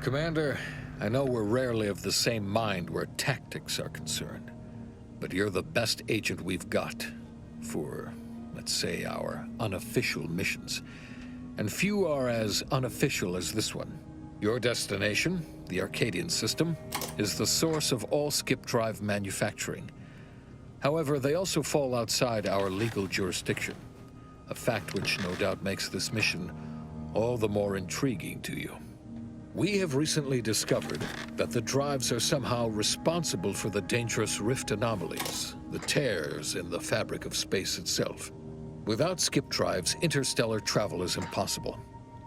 Commander, I know we're rarely of the same mind where tactics are concerned, but you're the best agent we've got for, let's say, our unofficial missions. And few are as unofficial as this one. Your destination, the Arcadian system, is the source of all skip drive manufacturing. However, they also fall outside our legal jurisdiction, a fact which no doubt makes this mission all the more intriguing to you. We have recently discovered that the drives are somehow responsible for the dangerous rift anomalies, the tears in the fabric of space itself. Without skip drives, interstellar travel is impossible.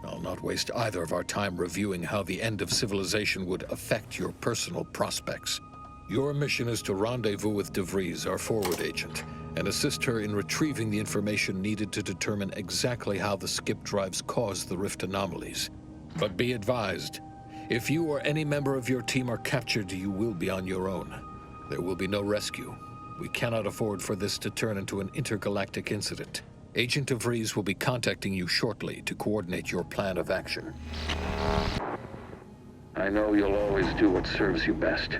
I'll not waste either of our time reviewing how the end of civilization would affect your personal prospects. Your mission is to rendezvous with DeVries, our forward agent, and assist her in retrieving the information needed to determine exactly how the skip drives cause the rift anomalies. But be advised, if you or any member of your team are captured, you will be on your own. There will be no rescue. We cannot afford for this to turn into an intergalactic incident. Agent DeVries will be contacting you shortly to coordinate your plan of action. I know you'll always do what serves you best.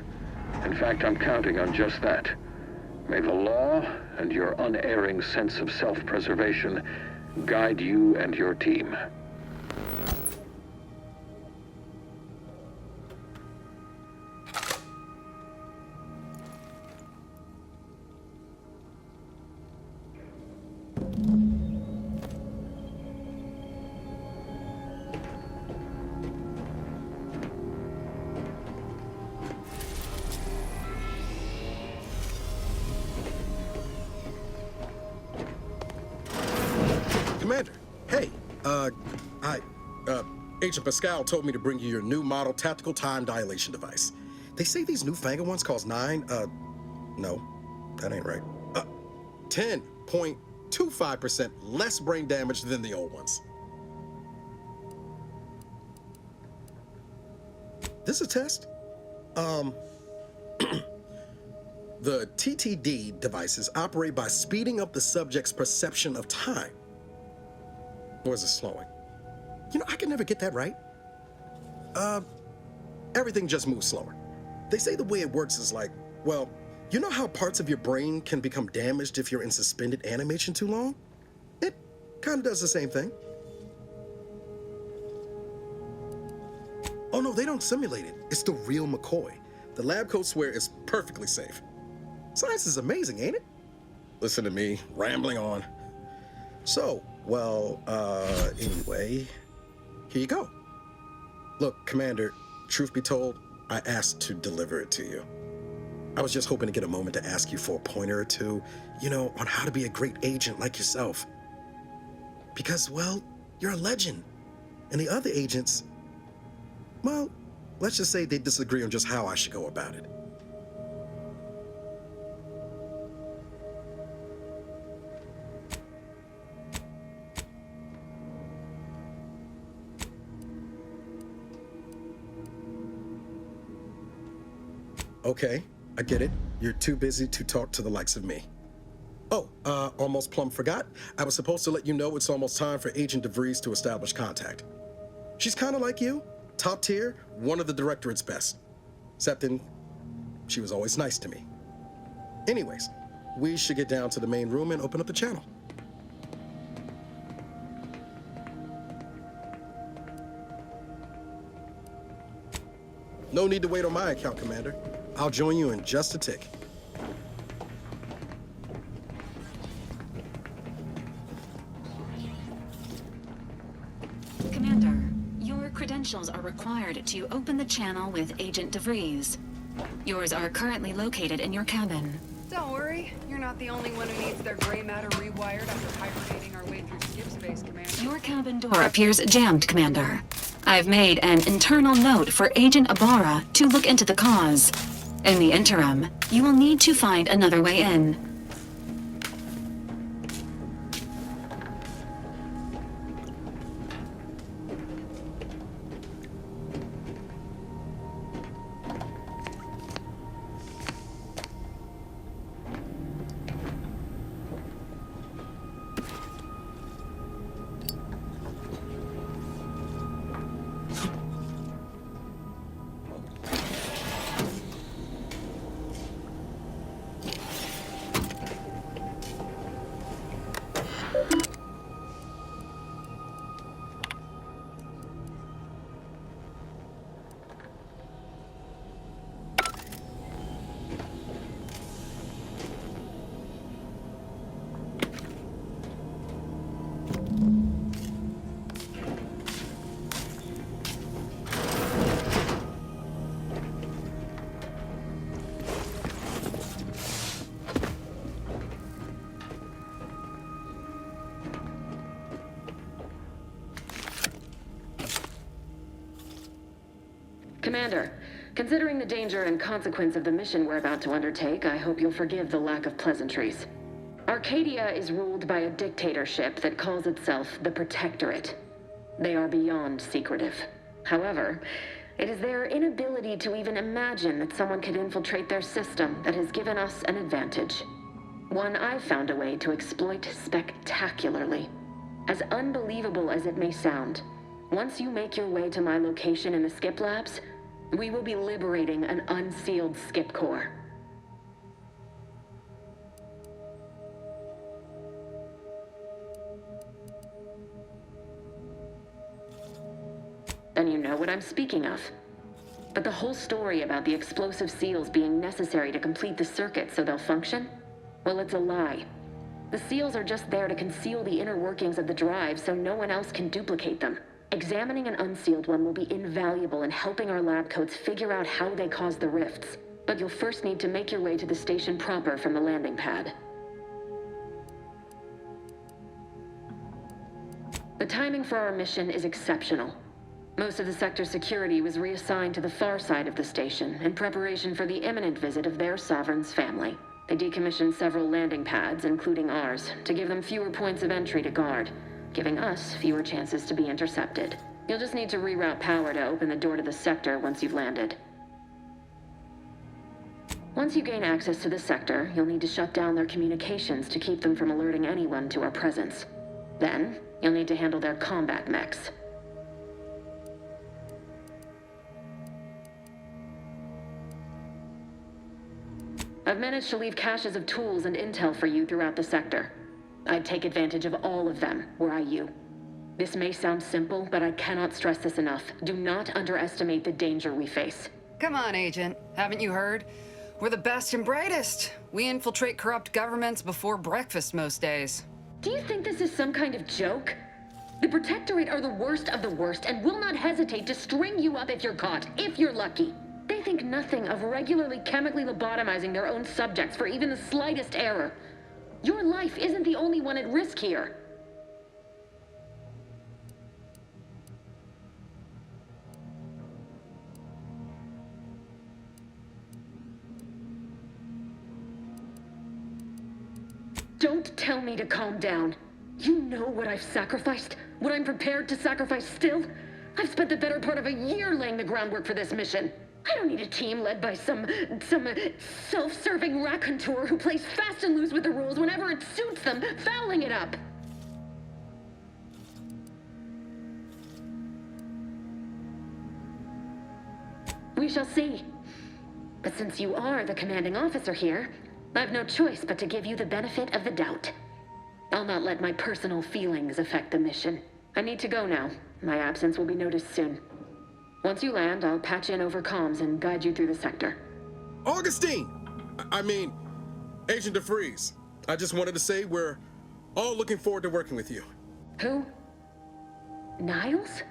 In fact, I'm counting on just that. May the law and your unerring sense of self-preservation guide you and your team. Commander, hey, Agent Pascal told me to bring you your new model tactical time dilation device. They say these newfangled ones cause no, that ain't right. 10.25% less brain damage than the old ones. This is a test. The TTD devices operate by speeding up the subject's perception of time. Or is it slowing? You know, I can never get that right. Everything just moves slower. They say the way it works is like, well, you know how parts of your brain can become damaged if you're in suspended animation too long? It kind of does the same thing. Oh no, they don't simulate it. It's the real McCoy. The lab coats swear it's perfectly safe. Science is amazing, ain't it? Listen to me, rambling on. So, well, anyway, here you go. Look, Commander, truth be told, I asked to deliver it to you. I was just hoping to get a moment to ask you for a pointer or two, you know, on how to be a great agent like yourself. Because, well, you're a legend. And the other agents, well, let's just say they disagree on just how I should go about it. Okay, I get it. You're too busy to talk to the likes of me. Oh, almost plumb forgot. I was supposed to let you know it's almost time for Agent DeVries to establish contact. She's kind of like you, top tier, one of the Directorate's best. Except she was always nice to me. Anyways, we should get down to the main room and open up the channel. No need to wait on my account, Commander. I'll join you in just a tick. Commander, your credentials are required to open the channel with Agent DeVries. Yours are currently located in your cabin. Don't worry, you're not the only one who needs their gray matter rewired after hibernating our way through skip space, Commander. Your cabin door appears jammed, Commander. I've made an internal note for Agent Ibarra to look into the cause. In the interim, you will need to find another way in. Commander, considering the danger and consequence of the mission we're about to undertake, I hope you'll forgive the lack of pleasantries. Arcadia is ruled by a dictatorship that calls itself the Protectorate. They are beyond secretive. However, it is their inability to even imagine that someone could infiltrate their system that has given us an advantage. One I've found a way to exploit spectacularly. As unbelievable as it may sound, once you make your way to my location in the Skip Labs, we will be liberating an unsealed Skip core. Then you know what I'm speaking of. But the whole story about the explosive seals being necessary to complete the circuit so they'll function? Well, it's a lie. The seals are just there to conceal the inner workings of the drive so no one else can duplicate them. Examining an unsealed one will be invaluable in helping our lab coats figure out how they cause the rifts. But you'll first need to make your way to the station proper from the landing pad. The timing for our mission is exceptional. Most of the sector's security was reassigned to the far side of the station in preparation for the imminent visit of their sovereign's family. They decommissioned several landing pads, including ours, to give them fewer points of entry to guard, giving us fewer chances to be intercepted. You'll just need to reroute power to open the door to the sector once you've landed. Once you gain access to the sector, you'll need to shut down their communications to keep them from alerting anyone to our presence. Then, you'll need to handle their combat mechs. I've managed to leave caches of tools and intel for you throughout the sector. I'd take advantage of all of them, were I you. This may sound simple, but I cannot stress this enough. Do not underestimate the danger we face. Come on, Agent. Haven't you heard? We're the best and brightest. We infiltrate corrupt governments before breakfast most days. Do you think this is some kind of joke? The Protectorate are the worst of the worst and will not hesitate to string you up if you're caught, if you're lucky. They think nothing of regularly chemically lobotomizing their own subjects for even the slightest error. Your life isn't the only one at risk here. Don't tell me to calm down. You know what I've sacrificed, what I'm prepared to sacrifice still. I've spent the better part of a year laying the groundwork for this mission. I don't need a team led by some self-serving raconteur who plays fast and loose with the rules whenever it suits them, fouling it up. We shall see. But since you are the commanding officer here, I've no choice but to give you the benefit of the doubt. I'll not let my personal feelings affect the mission. I need to go now. My absence will be noticed soon. Once you land, I'll patch in over comms and guide you through the sector. Augustine! I mean, Agent DeFreeze. I just wanted to say we're all looking forward to working with you. Who? Niles?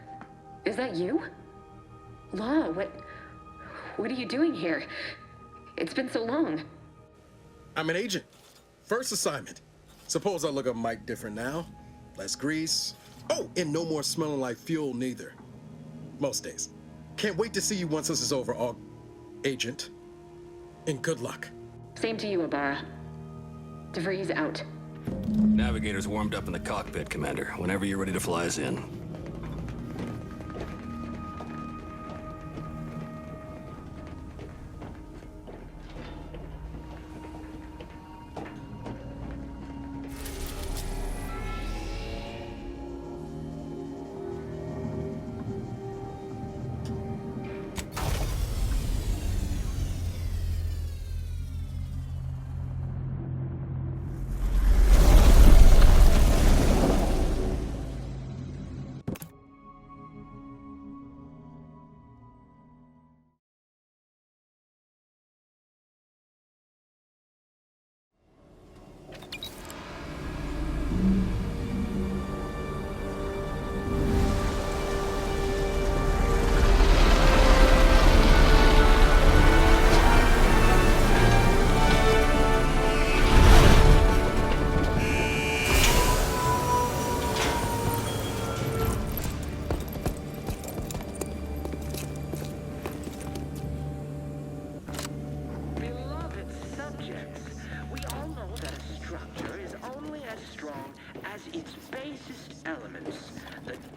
Is that you? Law, what are you doing here? It's been so long. I'm an agent. First assignment. Suppose I look up Mike different now. Less grease. Oh, and no more smelling like fuel neither. Most days. Can't wait to see you once this is over, Agent. And good luck. Same to you, Ibarra. DeVries out. Navigator's warmed up in the cockpit, Commander. Whenever you're ready to fly us in.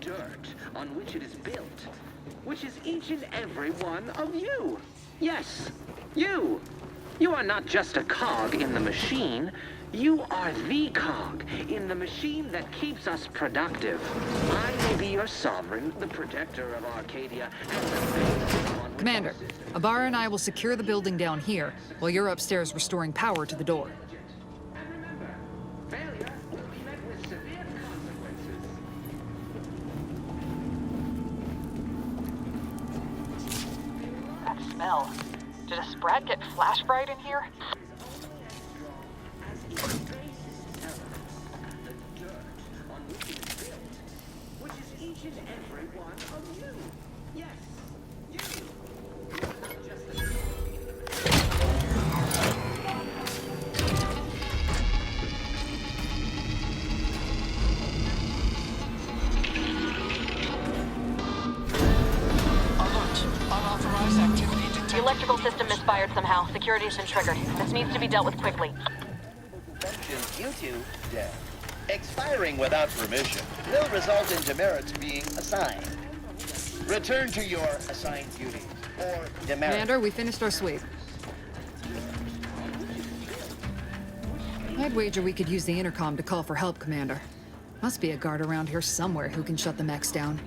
dirt on which it is built, which is each and every one of you. Yes, you. You are not just a cog in the machine. You are the cog in the machine that keeps us productive. I may be your sovereign, the protector of Arcadia, and the basis on which Commander, our system- Ibarra and I will secure the building down here, while you're upstairs restoring power to the door. And remember, failure will be met with severe consequences. That smell. Did a Sprat get flash fried in here? As its basis element, the dirt on which it is built, which is each and every one of you. Yes, you. You are not just a cog in the Alert. Unauthorized activity detected. The electrical system misfired somehow. Security has been triggered. This needs to be dealt with quickly. Functions you two dead. Expiring without permission will result in demerits being assigned. Return to your assigned duties, or demerits. Commander, we finished our sweep. I'd wager we could use the intercom to call for help, Commander. Must be a guard around here somewhere who can shut the mechs down.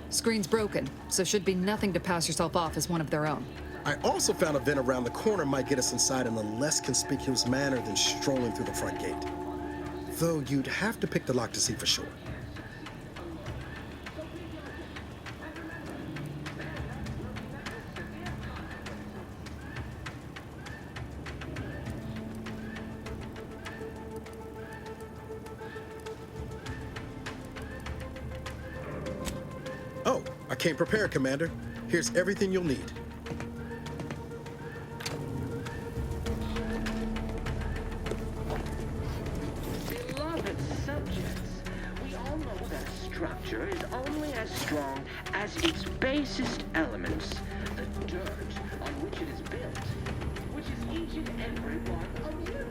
Screen's broken, so should be nothing to pass yourself off as one of their own. I also found a vent around the corner might get us inside in a less conspicuous manner than strolling through the front gate. Though you'd have to pick the lock to see for sure. Oh, I came prepared, Commander. Here's everything you'll need. Beloved subjects, we all know that a structure is only as strong as its basest elements, the dirt on which it is built, which is each and every one of you.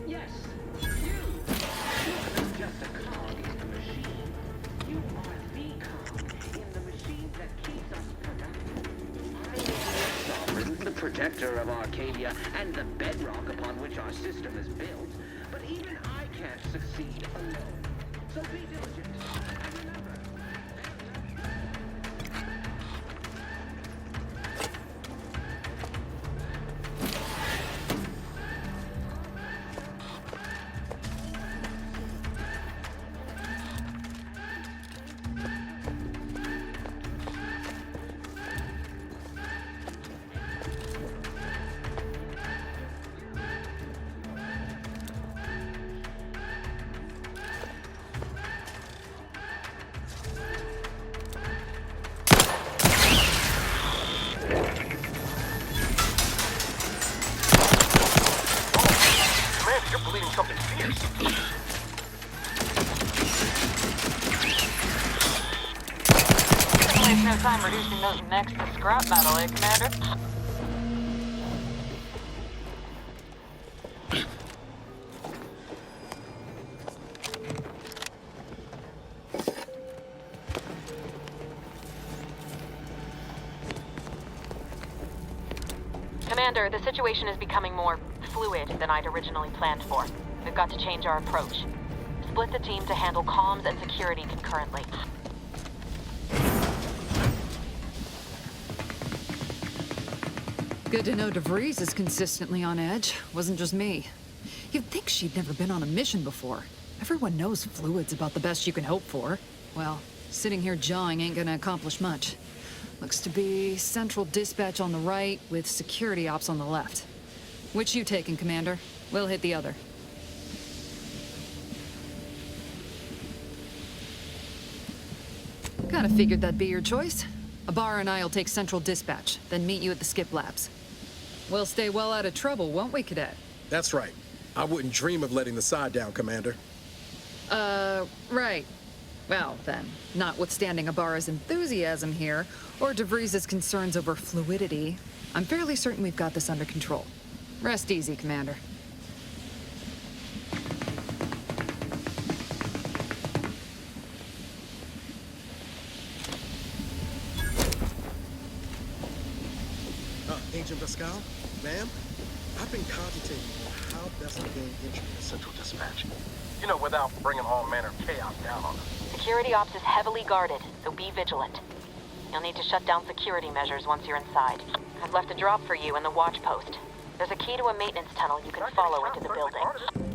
Yes, you. You are not just a cog in the machine. You are the cog in the machine that keeps us productive. I am your sovereign, the protector of Arcadia, and the bedrock upon which our system is built. But even I can't succeed alone. So be diligent. And remember, You're bleeding something fierce. There's no time reducing those necks to scrap metal, eh, Commander? Commander, the situation is becoming more fluid than I'd originally planned for. We've got to change our approach. Split the team to handle comms and security concurrently. Good to know DeVries is consistently on edge. Wasn't just me. You'd think she'd never been on a mission before. Everyone knows fluid's about the best you can hope for. Well, sitting here jawing ain't gonna accomplish much. Looks to be central dispatch on the right with security ops on the left. Which you taking, Commander? We'll hit the other. Kinda figured that'd be your choice. Ibarra and I'll take central dispatch, then meet you at the skip labs. We'll stay well out of trouble, won't we, Cadet? That's right. I wouldn't dream of letting the side down, Commander. Right. Well, then, notwithstanding Ibarra's enthusiasm here, or DeVries' concerns over fluidity, I'm fairly certain we've got this under control. Rest easy, Commander. Agent Pascal, ma'am, I've been cogitating on how best to gain entry in Central Dispatch. You know, without bringing all manner of chaos down on us. Security ops is heavily guarded, so be vigilant. You'll need to shut down security measures once you're inside. I've left a drop for you in the watch post. There's a key to a maintenance tunnel you can follow into the building.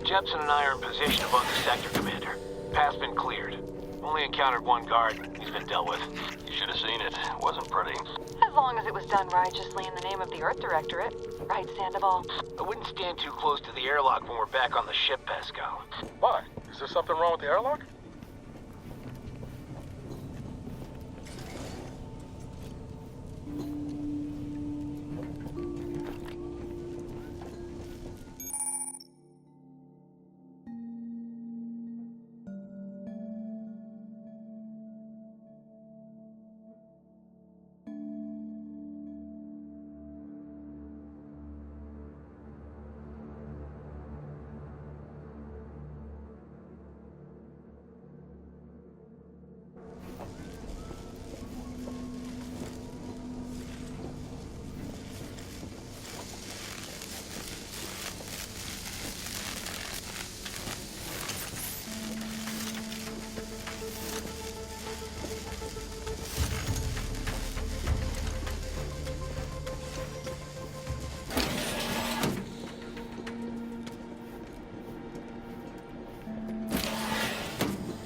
Jepson and I are in position above the sector, Commander. Path's been cleared. Only encountered one guard. He's been dealt with. You should have seen it. Wasn't pretty. As long as it was done righteously in the name of the Earth Directorate. Right, Sandoval? I wouldn't stand too close to the airlock when we're back on the ship, Pascal. Why? Is there something wrong with the airlock?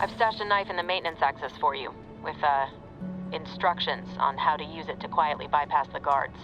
I've stashed a knife in the maintenance access for you, with, instructions on how to use it to quietly bypass the guards.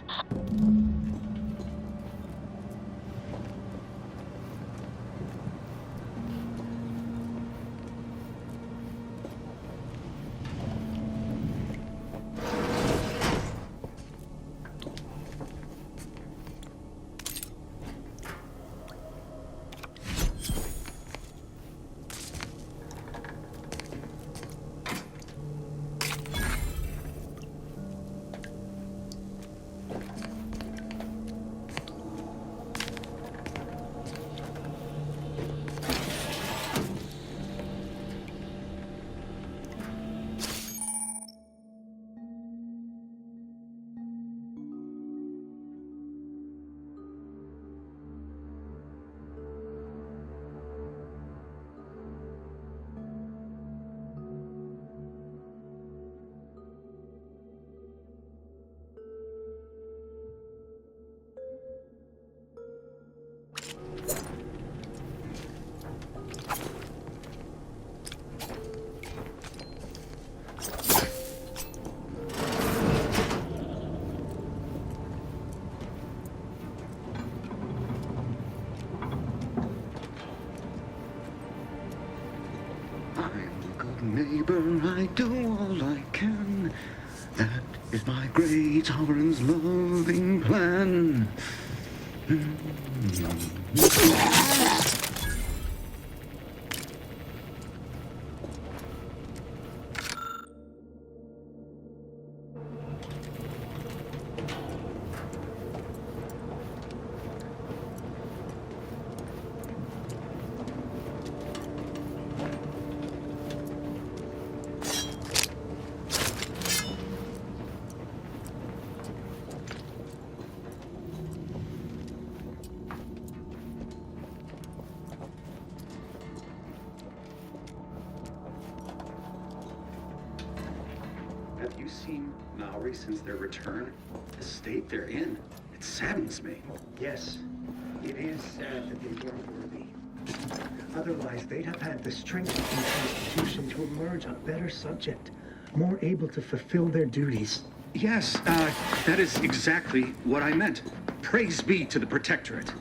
neighbor, I do all I can. That is my great sovereign's loving plan. Have you seen Maori since their return? The state they're in. It saddens me. Yes, it is sad that they weren't worthy. Otherwise, they'd have had the strength of the Constitution to emerge a better subject, more able to fulfill their duties. Yes, that is exactly what I meant. Praise be to the Protectorate.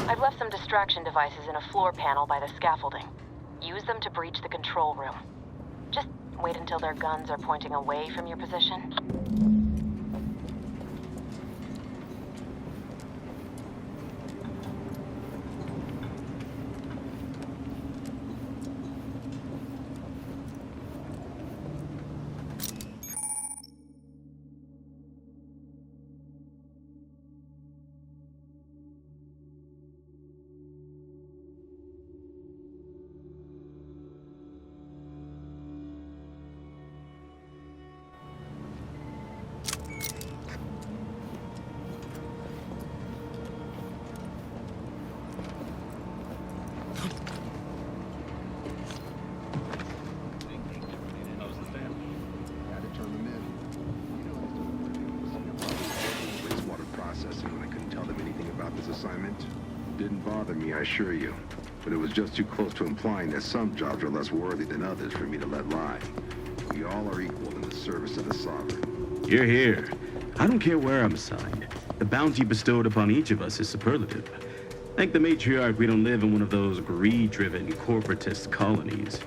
I've left some distraction devices in a floor panel by the scaffolding. Use them to breach the control room. Just wait until their guns are pointing away from your position. Didn't bother me, I assure you. But it was just too close to implying that some jobs are less worthy than others for me to let lie. We all are equal in the service of the sovereign. Hear, hear. I don't care where I'm assigned. The bounty bestowed upon each of us is superlative. Thank the matriarch we don't live in one of those greed-driven corporatist colonies.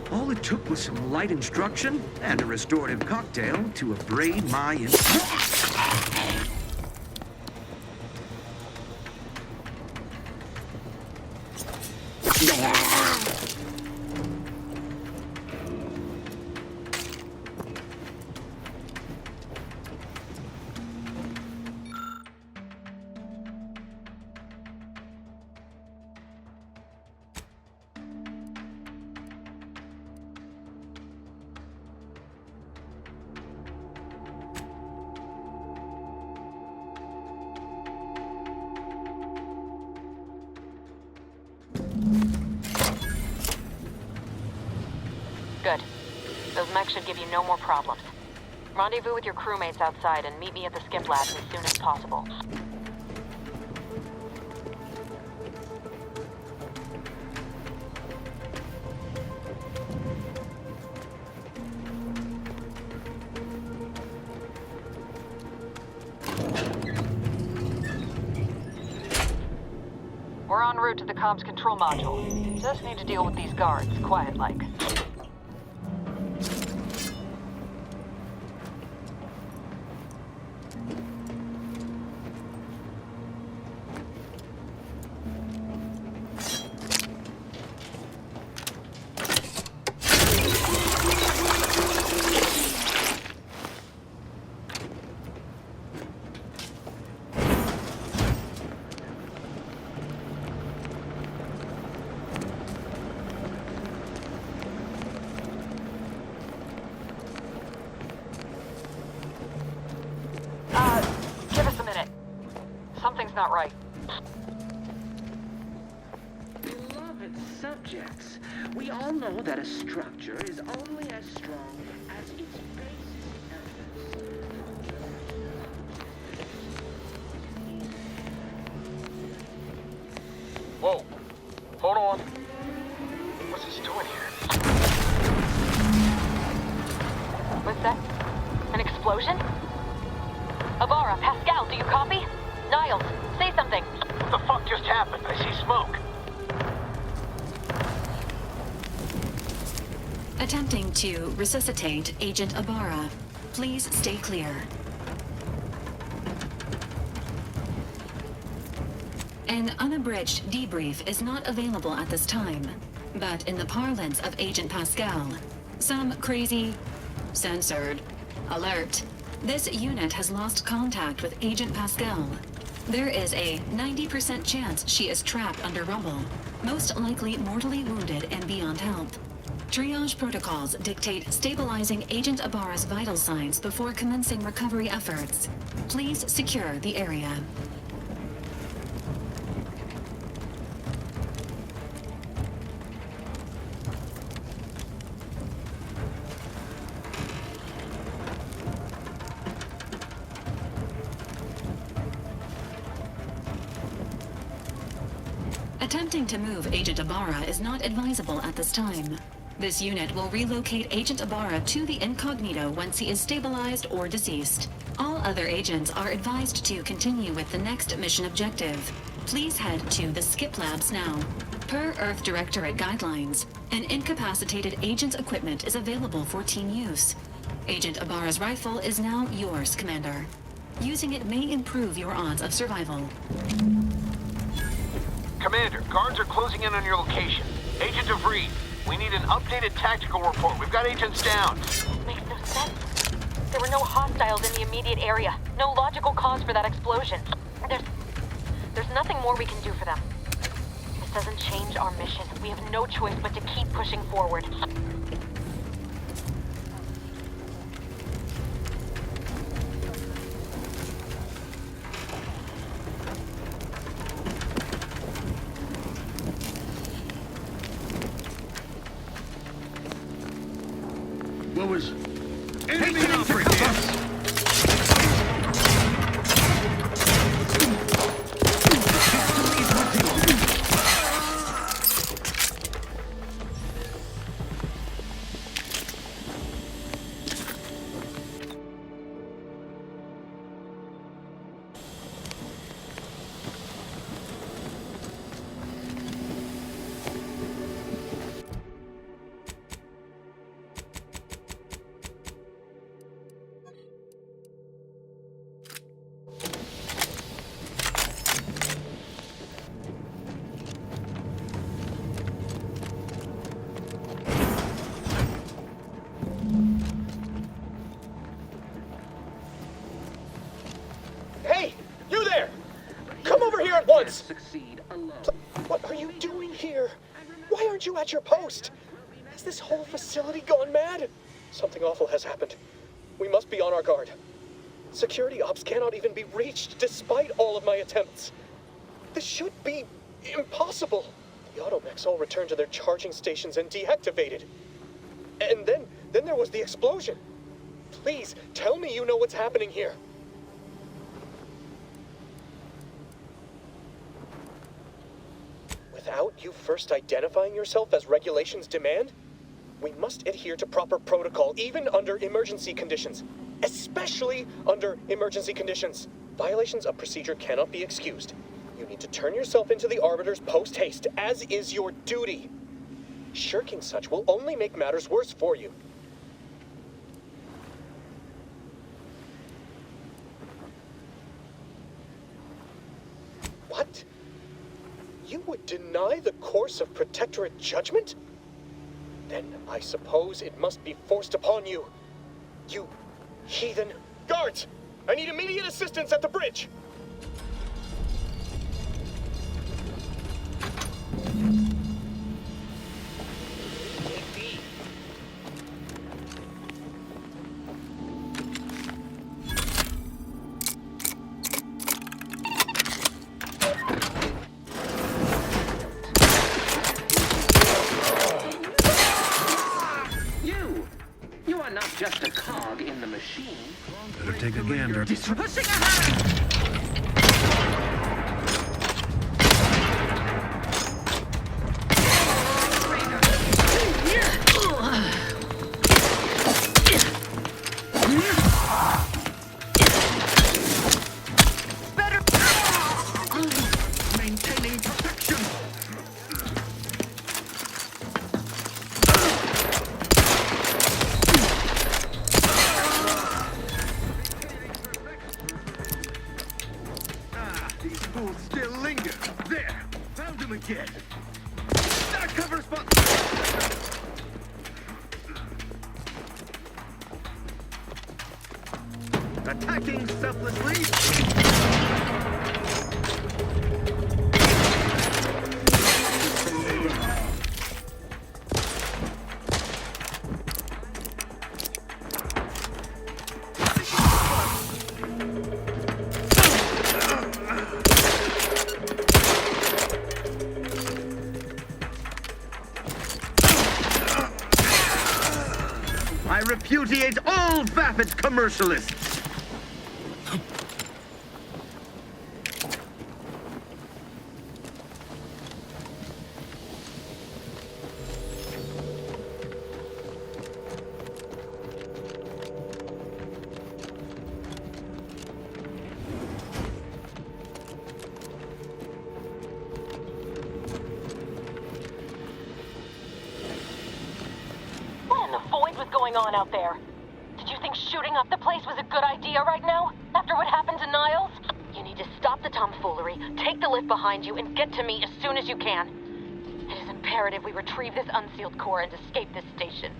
All it took was some light instruction and a restorative cocktail to abrade my Good. Those mechs should give you no more problems. Rendezvous with your crewmates outside and meet me at the skip labs as soon as possible. We're en route to the comms control module. Just need to deal with these guards, quiet-like. Give us a minute. Something's not right. Beloved subjects, we all know that a structure is only as strong as its basis elements. Whoa. Hold on. What's this doing here? What's that? An explosion? Avara, Pascal, do you copy? Niles, say something. What the fuck just happened? I see smoke. Attempting to resuscitate Agent Ibarra. Please stay clear. An unabridged debrief is not available at this time, but in the parlance of Agent Pascal, some crazy, censored, alert. This unit has lost contact with Agent Pascal. There is a 90% chance she is trapped under rubble, most likely mortally wounded and beyond help. Triage protocols dictate stabilizing Agent Ibarra's vital signs before commencing recovery efforts. Please secure the area. Attempting to move Agent Ibarra is not advisable at this time. This unit will relocate Agent Ibarra to the incognito once he is stabilized or deceased. All other agents are advised to continue with the next mission objective. Please head to the skip labs now. Per Earth Directorate guidelines, an incapacitated agent's equipment is available for team use. Agent Ibarra's rifle is now yours, Commander. Using it may improve your odds of survival. Commander, guards are closing in on your location. Agent of Reed, we need an updated tactical report. We've got agents down. Makes no sense. There were no hostiles in the immediate area. No logical cause for that explosion. There's nothing more we can do for them. This doesn't change our mission. We have no choice but to keep pushing forward. What was... Enemy operators! Succeed alone. What are you doing here? Why aren't you at your post? Has this whole facility gone mad? Something awful has happened. We must be on our guard. Security ops cannot even be reached despite all of my attempts. This should be impossible. The automechs all returned to their charging stations and deactivated. And then there was the explosion. Please, tell me you know what's happening here. Without you first identifying yourself as regulations demand, we must adhere to proper protocol, even under emergency conditions. Especially under emergency conditions. Violations of procedure cannot be excused. You need to turn yourself into the Arbiters post-haste, as is your duty. Shirking such will only make matters worse for you. What? You would deny the course of Protectorate judgment? Then I suppose it must be forced upon you. You heathen. Guards! I need immediate assistance at the bridge! You are not just a cog in the machine. Better take a gander. Maintaining perfection. These fools still linger. There! Found him again! That cover spot! Attacking selflessly. I repudiate all vapid commercialists! What in the void was going on out there? Did you think shooting up the place was a good idea right now? After what happened to Niles? You need to stop the tomfoolery, take the lift behind you, and get to me as soon as you can. It is imperative we retrieve this unsealed core and escape this station.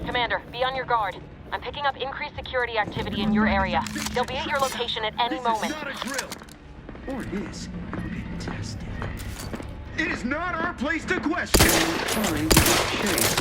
Commander, be on your guard. I'm picking up increased security activity in your area. They'll be at your location at any moment. Not a drill! Or it is. I'm being tested. It is not our place to question! Trying to get chased.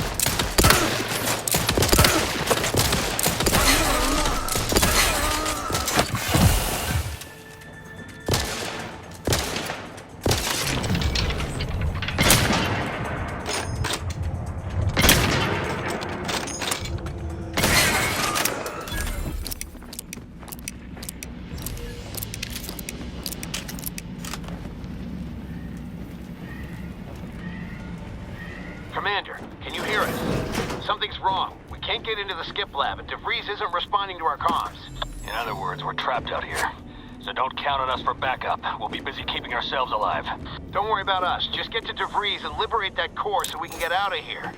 Commander, can you hear us? Something's wrong. We can't get into the skip lab, and DeVries isn't responding to our comms. In other words, we're trapped out here. So don't count on us for backup. We'll be busy keeping ourselves alive. Don't worry about us. Just get to DeVries and liberate that core so we can get out of here.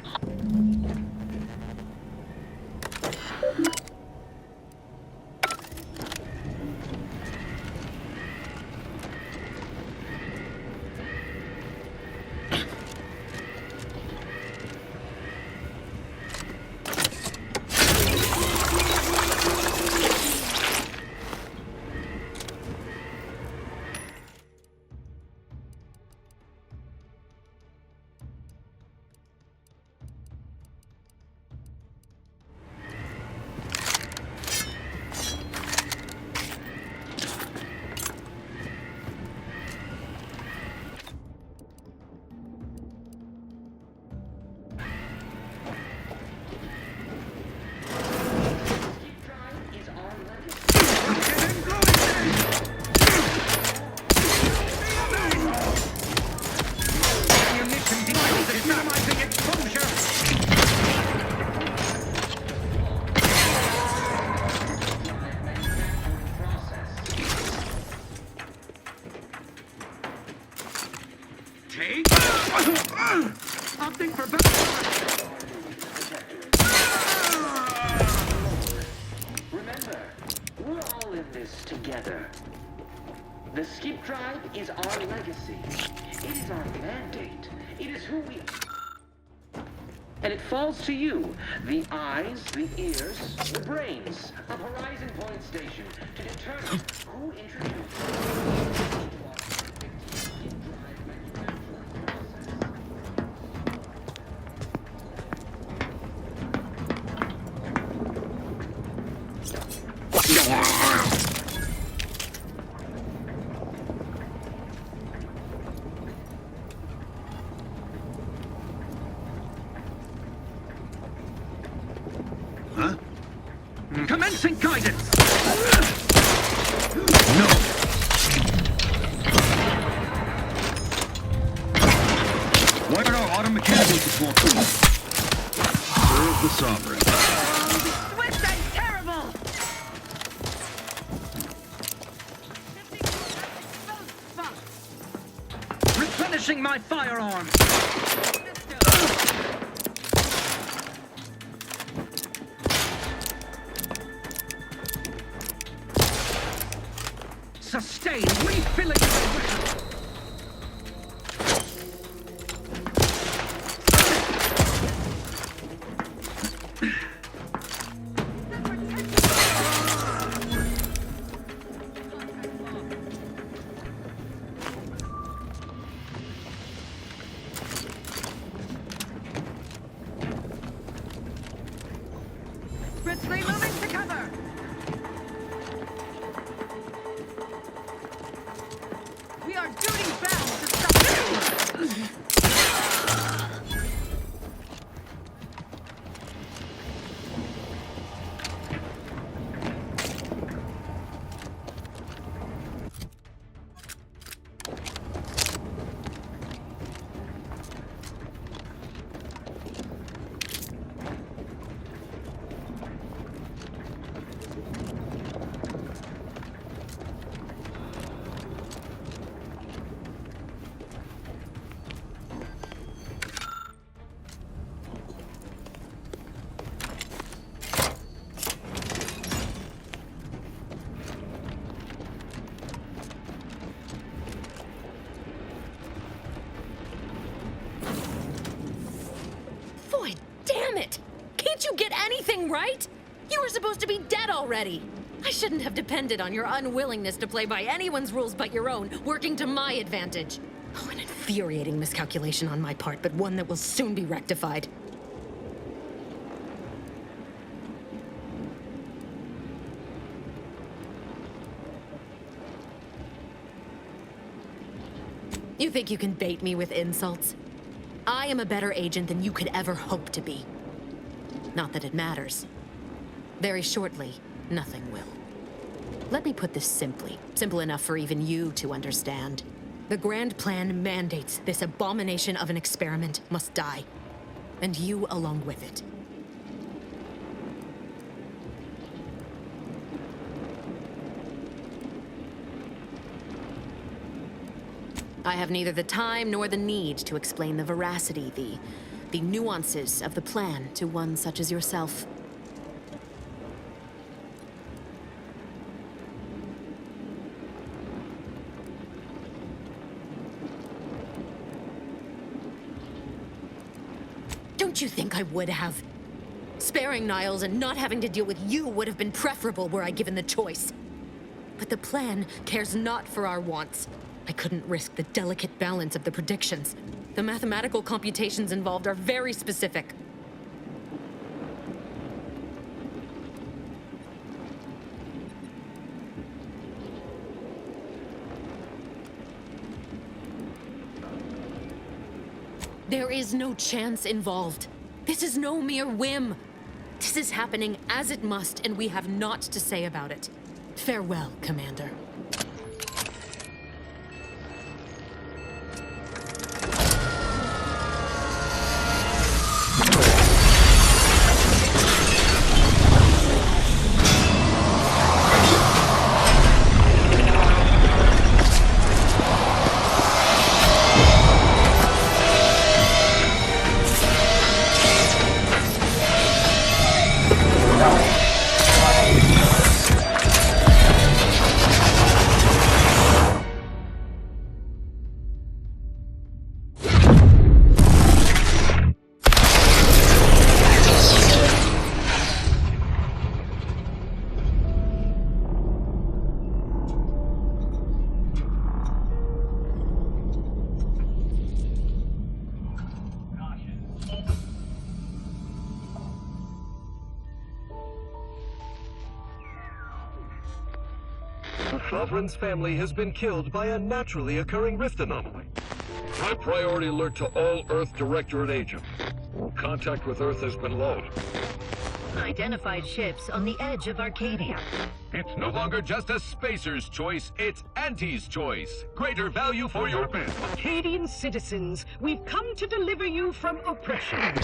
The skip drive is our legacy. It is our mandate. It is who we are. And it falls to you, the eyes, the ears, the brains of Horizon Point Station to determine who introduces Huh? Commencing guidance! No! Why are our auto mechanical support tools? Serve the Sovereign. Swift and terrible! Replenishing my firearm! Sustain! Refilling my weapon! Briskly moving to cover! We are duty bound to stop you! Boy, damn it! Can't you get anything right? You were supposed to be dead already. I shouldn't have depended on your unwillingness to play by anyone's rules but your own, working to my advantage. Oh, an infuriating miscalculation on my part, but one that will soon be rectified. You think you can bait me with insults? I am a better agent than you could ever hope to be. Not that it matters. Very shortly, nothing will. Let me put this simply, simple enough for even you to understand. The grand plan mandates this abomination of an experiment must die, and you along with it. I have neither the time nor the need to explain the veracity, the nuances of the plan to one such as yourself. Don't you think I would have? Sparing Niles and not having to deal with you would have been preferable were I given the choice. But the plan cares not for our wants. I couldn't risk the delicate balance of the predictions. The mathematical computations involved are very specific. There is no chance involved. This is no mere whim. This is happening as it must, and we have naught to say about it. Farewell, Commander. The Sovereign's family has been killed by a naturally occurring rift anomaly. High priority alert to all Earth Directorate agents. Contact with Earth has been low. Identified ships on the edge of Arcadia. It's no longer just a spacer's choice, it's Auntie's choice. Greater value for your men. Arcadian citizens, we've come to deliver you from oppression.